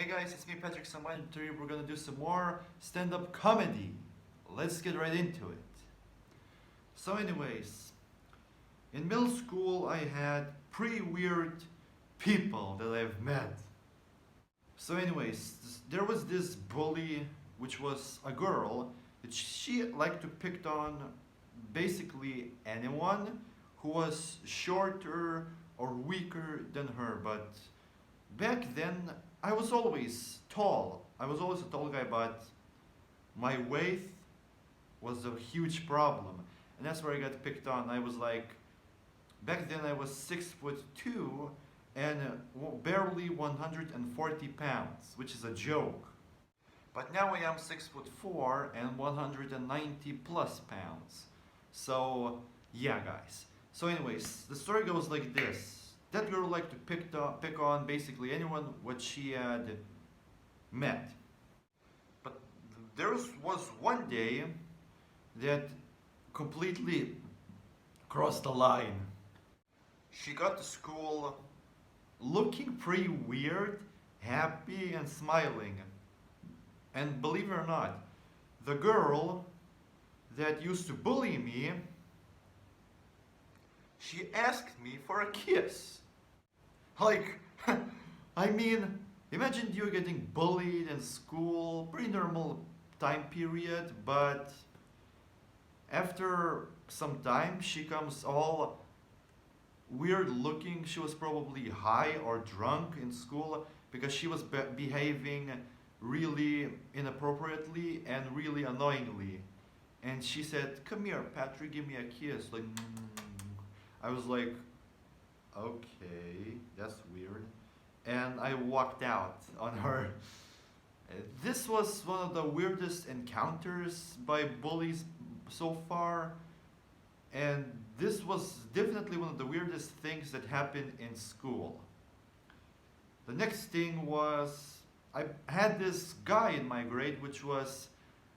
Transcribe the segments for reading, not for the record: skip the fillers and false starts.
Hey guys, it's me Patrick Samuel. Today we're gonna do some more stand-up comedy. Let's get right into it. So anyways, in middle school I had pretty weird people that I've met. So anyways, there was this bully which was a girl that she liked to pick on basically anyone who was shorter or weaker than her, but back then I was always tall. I was always a tall guy, but my weight was a huge problem. And that's where I got picked on. I was like, back then I was 6'2" and barely 140 pounds, which is a joke. But now I am 6'4" and 190 plus pounds. So yeah, guys. So anyways, the story goes like this. That girl liked to pick on basically anyone what she had met. But there was one day that completely crossed the line. She got to school looking pretty weird, happy and smiling. And believe it or not, the girl that used to bully me, she asked me for a kiss. Like, I mean, imagine you getting bullied in school, pretty normal time period, but after some time she comes all weird looking. She was probably high or drunk in school because she was behaving really inappropriately and really annoyingly. And she said, "Come here, Patrick, give me a kiss." Like, I was like, okay, that's weird. And I walked out on her. This was one of the weirdest encounters by bullies so far. And this was definitely one of the weirdest things that happened in school. The next thing was, I had this guy in my grade, which was,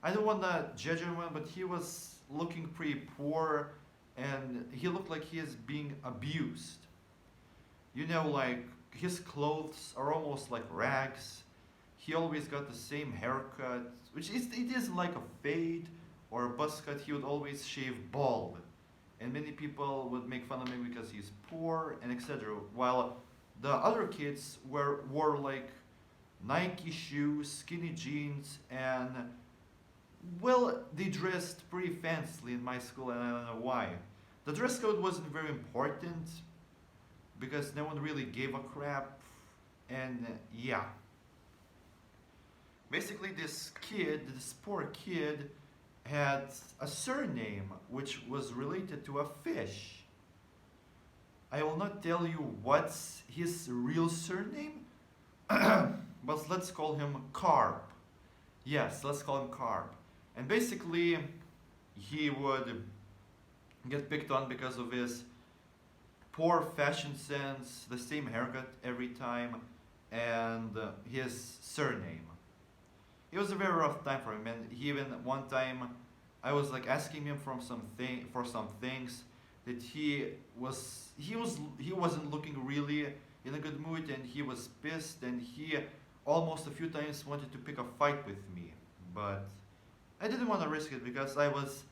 I don't want to judge anyone, but he was looking pretty poor and he looked like he is being abused. You know, like his clothes are almost like rags. He always got the same haircut, which is, it isn't like a fade or a buzz cut. He would always shave bald. And many people would make fun of him because he's poor and etc. While the other kids wore like Nike shoes, skinny jeans, and well, they dressed pretty fancily in my school, and I don't know why. The dress code wasn't very important because no one really gave a crap, and yeah. Basically, this poor kid, had a surname which was related to a fish. I will not tell you what's his real surname, but let's call him Carp. Yes, let's call him Carp. And basically, he would get picked on because of his poor fashion sense, the same haircut every time, and his surname. It was a very rough time for him, and he even one time, I was like asking him for some things that he wasn't looking really in a good mood, and he was pissed, and he almost a few times wanted to pick a fight with me, but I didn't want to risk it because I was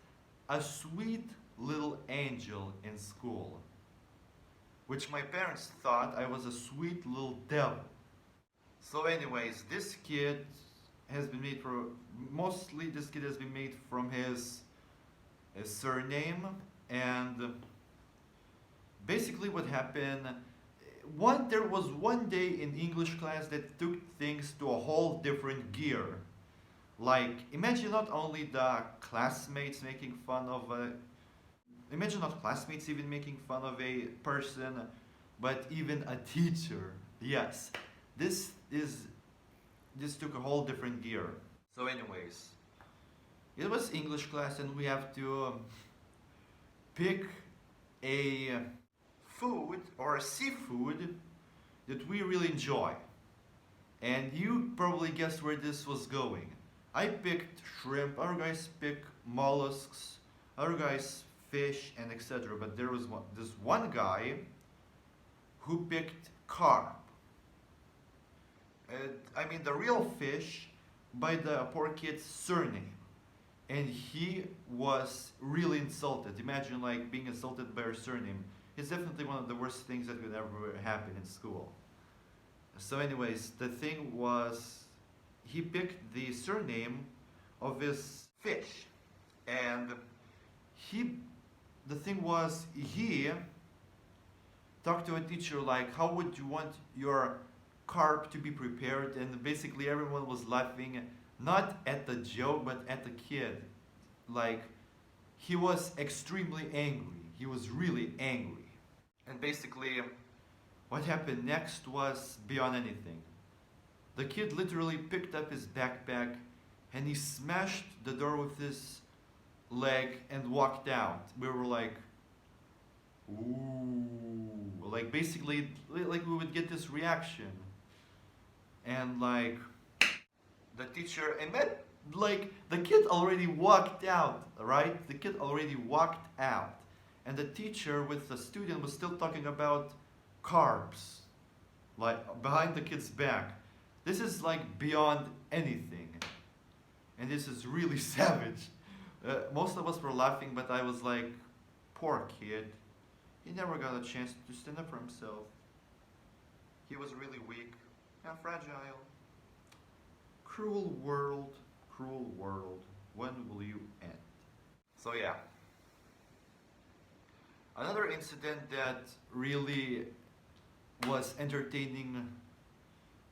a sweet little angel in school, which my parents thought I was a sweet little devil. So anyways, this kid has been made from his surname. And basically what happened, there was one day in English class that took things to a whole different gear. Like, imagine not only the classmates making fun of imagine not classmates even making fun of a person, but even a teacher. Yes, this took a whole different gear. So anyways, it was English class and we have to pick a food or a seafood that we really enjoy. And you probably guessed where this was going. I picked shrimp, other guys picked mollusks, other guys fish and etc. But there was this one guy who picked carp. I mean the real fish by the poor kid's surname. And he was really insulted. Imagine like being insulted by her surname. It's definitely one of the worst things that could ever happen in school. So anyways, the thing was he picked the surname of his fish. And he the thing was he talked to a teacher like how would you want your carp to be prepared, and basically everyone was laughing not at the joke but at the kid. Like he was extremely angry. He was really angry. And basically what happened next was beyond anything. The kid literally picked up his backpack and he smashed the door with his leg and walked out. We were like, ooh, like basically like we would get this reaction. And like the teacher, and that like the kid already walked out, right? The kid already walked out. And the teacher with the student was still talking about carbs, like behind the kid's back. This is like beyond anything. And this is really savage. Most of us were laughing, but I was like, poor kid. He never got a chance to stand up for himself. He was really weak and fragile. Cruel world, when will you end? So yeah. Another incident that really was entertaining,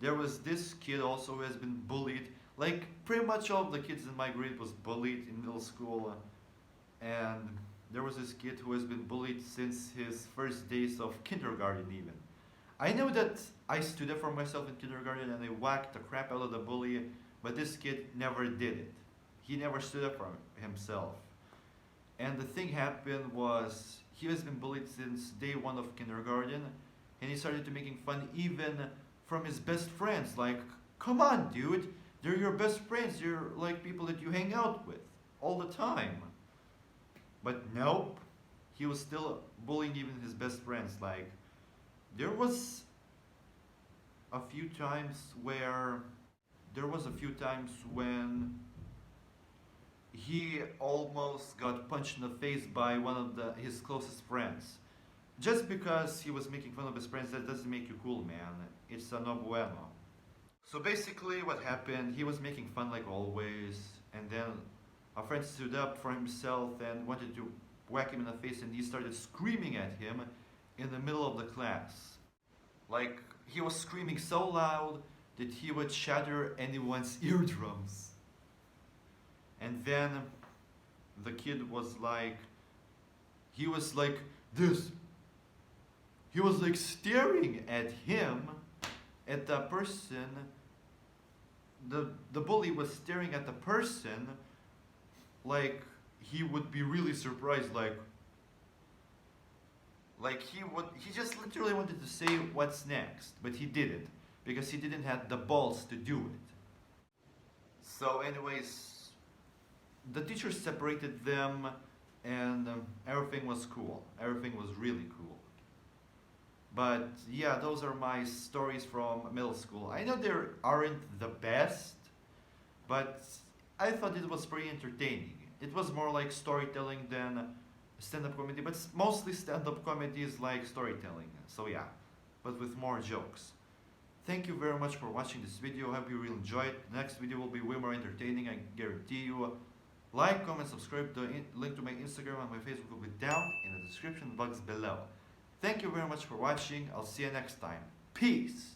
there was this kid also who has been bullied. Like pretty much all of the kids in my grade was bullied in middle school, and there was this kid who has been bullied since his first days of kindergarten even. I know that I stood up for myself in kindergarten and I whacked the crap out of the bully, but this kid never did it. He never stood up for himself. And the thing happened was he has been bullied since day one of kindergarten, and he started to making fun even from his best friends. Like, come on, dude, they're your best friends. They're like people that you hang out with all the time. But nope, he was still bullying even his best friends. Like, there was a few times when he almost got punched in the face by one of his closest friends. Just because he was making fun of his friends, that doesn't make you cool, man. It's a no bueno. So basically what happened, he was making fun like always, and then a friend stood up for himself and wanted to whack him in the face, and he started screaming at him in the middle of the class. Like, he was screaming so loud that he would shatter anyone's eardrums. And then the kid was like, he was like this. He was like staring at him, at the person. The bully was staring at the person like he would be really surprised, like he just literally wanted to say what's next, but he didn't, because he didn't have the balls to do it. So anyways, the teacher separated them, and everything was cool. Everything was really cool. But yeah, those are my stories from middle school. I know they aren't the best, but I thought it was pretty entertaining. It was more like storytelling than stand-up comedy, but mostly stand-up comedy is like storytelling. So yeah, but with more jokes. Thank you very much for watching this video. I hope you will enjoy it. The next video will be way more entertaining, I guarantee you. Like, comment, subscribe. The link to my Instagram and my Facebook will be down in the description box below. Thank you very much for watching. I'll see you next time. Peace!